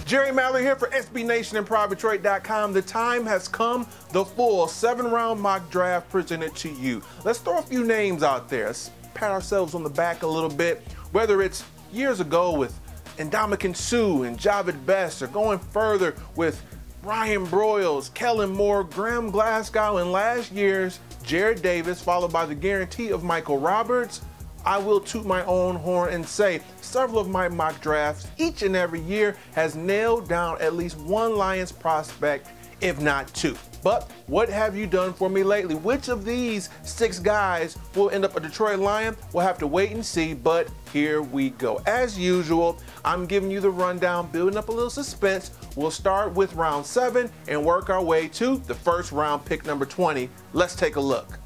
Jerry Mallory here for SB Nation and ProDetroit.com. The time has come, the full 7-round mock draft presented to you. Let's throw a few names out there. Let's pat ourselves on the back a little bit, whether it's years ago with Ndamukong Suh and Javid Best, or going further with Ryan Broyles, Kellen Moore, Graham Glasgow, and last year's Jared Davis, followed by the guarantee of Michael Roberts. I will toot my own horn and say several of my mock drafts each and every year has nailed down at least one Lions prospect, if not two. But what have you done for me lately? Which of these 6 guys will end up a Detroit Lion? We'll have to wait and see, but here we go. As usual, I'm giving you the rundown, building up a little suspense. We'll start with round 7 and work our way to the first round, pick number 20. Let's take a look.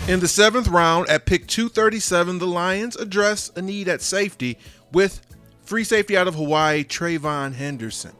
In the 7th round, at pick 237, the Lions address a need at safety with free safety out of Hawaii, Trayvon Henderson.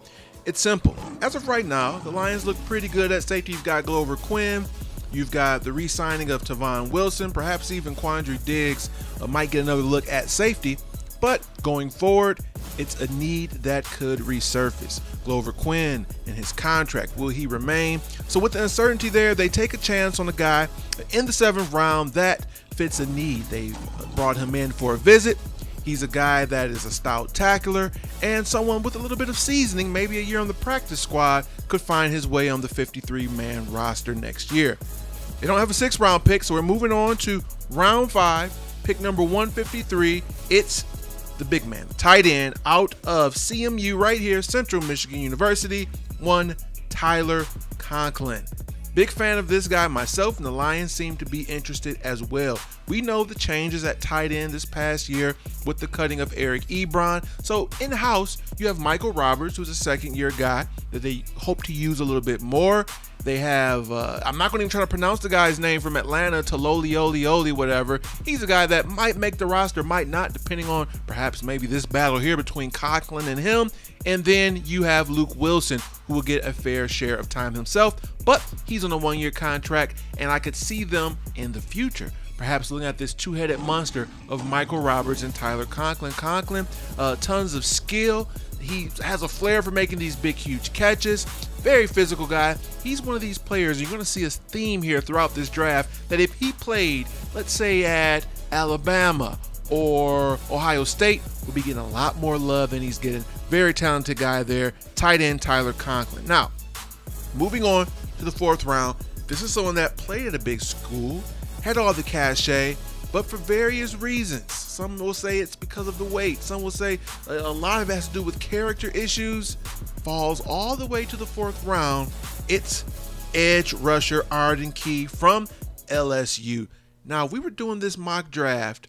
It's simple. As of right now, the Lions look pretty good at safety. You've got Glover Quinn, you've got the re-signing of Tavon Wilson, perhaps even Quandre Diggs might get another look at safety. But going forward, it's a need that could resurface. Glover Quinn and his contract, will he remain? So with the uncertainty there, they take a chance on a guy in the 7th round that fits a need. They brought him in for a visit. He's a guy that is a stout tackler and someone with a little bit of seasoning, maybe a year on the practice squad, could find his way on the 53-man roster next year. They don't have a 6th round pick, so we're moving on to round 5, pick number 153. It's the big man, tight end out of CMU right here, Central Michigan University, one Tyler Conklin. Big fan of this guy myself, and the Lions seem to be interested as well. We know the changes at tight end this past year with the cutting of Eric Ebron. So in-house, you have Michael Roberts, who's a 2nd-year guy that they hope to use a little bit more. They have, I'm not going to even try to pronounce the guy's name from Atlanta, Taloliolioli, whatever. He's a guy that might make the roster, might not, depending on perhaps maybe this battle here between Conklin and him. And then you have Luke Wilson, who will get a fair share of time himself, but he's on a 1-year contract, and I could see them in the future perhaps looking at this 2-headed monster of Michael Roberts and Tyler Conklin. Conklin, tons of skill. He has a flair for making these big, huge catches. Very physical guy. He's one of these players, you're going to see a theme here throughout this draft, that if he played, let's say at Alabama or Ohio State, will be getting a lot more love than he's getting. Very talented guy there, tight end Tyler Conklin. Now, moving on to the 4th round, this is someone that played at a big school, had all the cachet, but for various reasons. Some will say it's because of the weight. Some will say a lot of it has to do with character issues. Falls all the way to the 4th round. It's edge rusher Arden Key from LSU. Now, we were doing this mock draft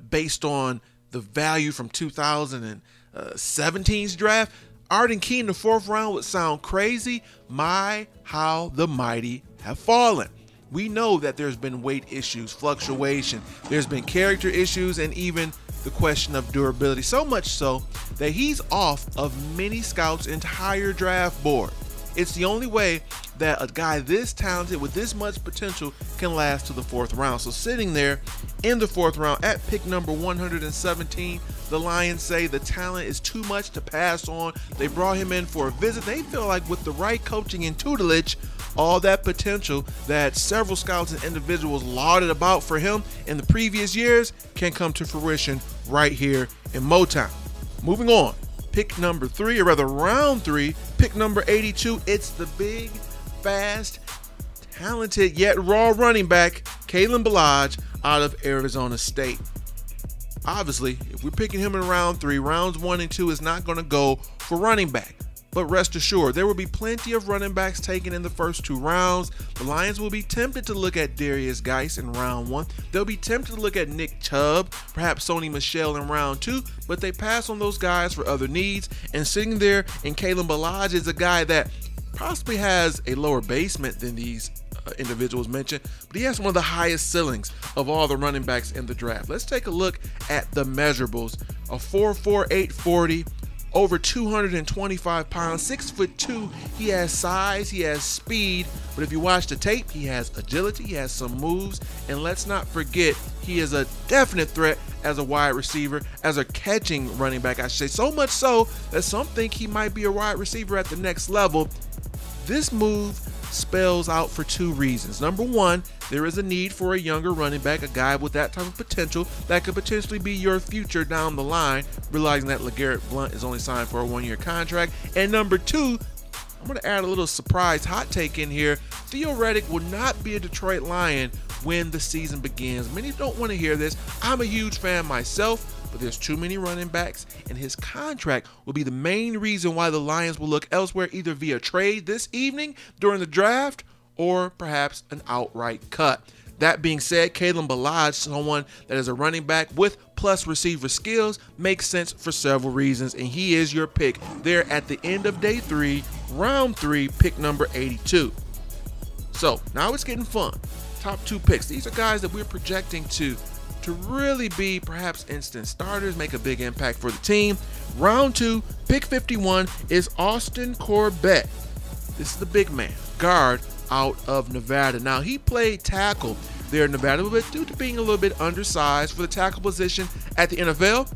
based on the value from 2017's draft. Arden Key in the 4th round would sound crazy. My, how the mighty have fallen. We know that there's been weight issues, fluctuation, there's been character issues, and even the question of durability. So much so that he's off of many scouts' entire draft board. It's the only way that a guy this talented with this much potential can last to the 4th round. So sitting there in the 4th round at pick number 117, the Lions say the talent is too much to pass on. They brought him in for a visit. They feel like with the right coaching and tutelage, all that potential that several scouts and individuals lauded about for him in the previous years can come to fruition right here in Motown. Moving on, pick number 3, or rather round 3, pick number 82. It's the big, fast, talented yet raw running back, Kalen Ballage out of Arizona State. Obviously, if we're picking him in round 3, rounds 1 and 2 is not going to go for running back. But rest assured, there will be plenty of running backs taken in the first 2 rounds. The Lions will be tempted to look at Darius Geis in round 1. They'll be tempted to look at Nick Chubb, perhaps Sony Michel in round 2, but they pass on those guys for other needs. And sitting there in Kalen Ballage is a guy that possibly has a lower basement than these individuals mentioned, but he has one of the highest ceilings of all the running backs in the draft. Let's take a look at the measurables. A 4'4", 840, over 225 pounds, 6'2". He has size, he has speed, but if you watch the tape, he has agility, he has some moves, and let's not forget, he is a definite threat as a wide receiver, as a catching running back, I should say. So much so that some think he might be a wide receiver at the next level. This move spells out for two reasons. Number one, there is a need for a younger running back, a guy with that type of potential that could potentially be your future down the line, realizing that LeGarrette Blount is only signed for a one-year contract. And number two, I'm going to add a little surprise hot take in here. Theo Riddick will not be a Detroit Lion when the season begins. Many don't want to hear this. I'm a huge fan myself, but there's too many running backs, and his contract will be the main reason why the Lions will look elsewhere, either via trade this evening during the draft or perhaps an outright cut. That being said, Kalen Ballage, someone that is a running back with plus receiver skills, makes sense for several reasons, and he is your pick there at the end of day 3, round 3, pick number 82. So now it's getting fun. Top 2 picks. These are guys that we're projecting to really be perhaps instant starters, make a big impact for the team. Round 2, pick 51 is Austin Corbett. This is the big man, guard out of Nevada. Now, he played tackle there in Nevada, but due to being a little bit undersized for the tackle position at the NFL,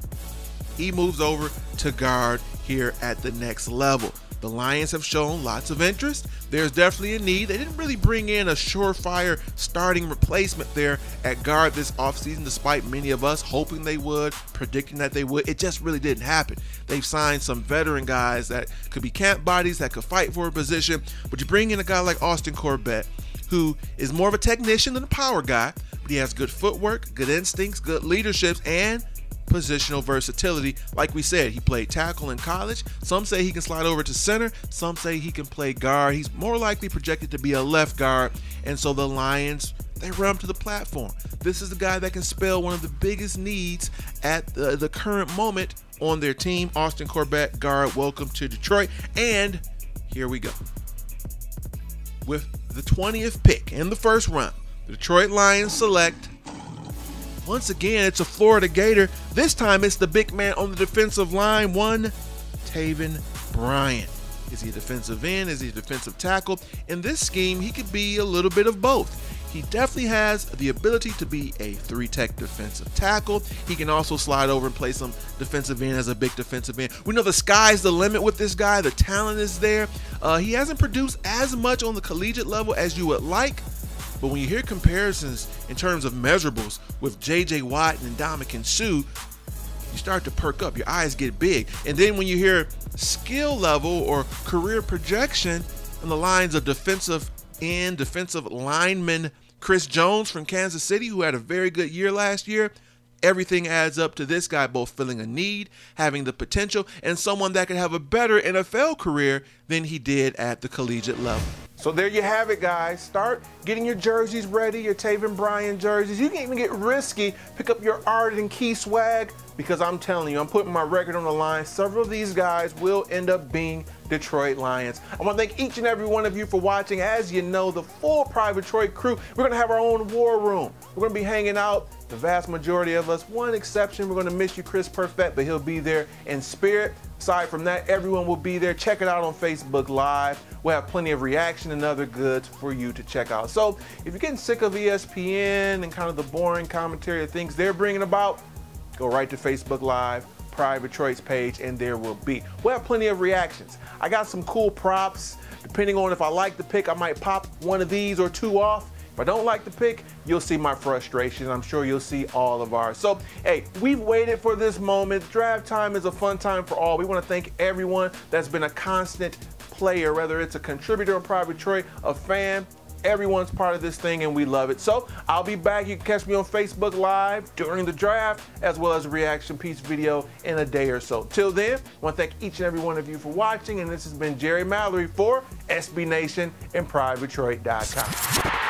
he moves over to guard here at the next level. The Lions have shown lots of interest. There's definitely a need. They didn't really bring in a surefire starting replacement there at guard this offseason, despite many of us hoping they would, predicting that they would. It just really didn't happen. They've signed some veteran guys that could be camp bodies, that could fight for a position. But you bring in a guy like Austin Corbett, who is more of a technician than a power guy, but he has good footwork, good instincts, good leadership, and positional versatility. Like we said, he played tackle in college. Some say he can slide over to center. Some say he can play guard. He's more likely projected to be a left guard. And so the Lions, they run him to the platform. This is the guy that can spell one of the biggest needs at the current moment on their team. Austin Corbett, guard, welcome to Detroit. And here we go. With the 20th pick in the first round, the Detroit Lions select, once again, it's a Florida Gator. This time it's the big man on the defensive line, one Taven Bryan. Is he a defensive end? Is he a defensive tackle? In this scheme, he could be a little bit of both. He definitely has the ability to be a 3-tech defensive tackle. He can also slide over and play some defensive end as a big defensive end. We know the sky's the limit with this guy. The talent is there. He hasn't produced as much on the collegiate level as you would like. But when you hear comparisons in terms of measurables with J.J. Watt and Ndamukong Suh, you start to perk up. Your eyes get big. And then when you hear skill level or career projection on the lines of defensive end, defensive lineman Chris Jones from Kansas City, who had a very good year last year, everything adds up to this guy both filling a need, having the potential, and someone that could have a better NFL career than he did at the collegiate level. So there you have it, guys. Start getting your jerseys ready, your Taven Bryan jerseys. You can even get risky. Pick up your Arden Key swag, because I'm telling you, I'm putting my record on the line. Several of these guys will end up being Detroit Lions. I want to thank each and every one of you for watching. As you know, the full Private Detroit crew, we're going to have our own war room. We're going to be hanging out, the vast majority of us. One exception, we're going to miss you, Chris Perfett, but he'll be there in spirit. Aside from that, everyone will be there. Check it out on Facebook Live. We'll have plenty of reaction and other goods for you to check out. So if you're getting sick of ESPN and kind of the boring commentary of things they're bringing about, go right to Facebook Live, Private Detroit's page, and there will be. We'll have plenty of reactions. I got some cool props. Depending on if I like the pick, I might pop one of these or two off. If I don't like the pick, you'll see my frustration. I'm sure you'll see all of ours. So, hey, we've waited for this moment. Draft time is a fun time for all. We want to thank everyone that's been a constant player, whether it's a contributor on Private Detroit, a fan. Everyone's part of this thing, and we love it. So I'll be back. You can catch me on Facebook Live during the draft, as well as a reaction piece video in a day or so. Till then, I want to thank each and every one of you for watching, and this has been Jerry Mallory for SB Nation and PrivateDetroit.com.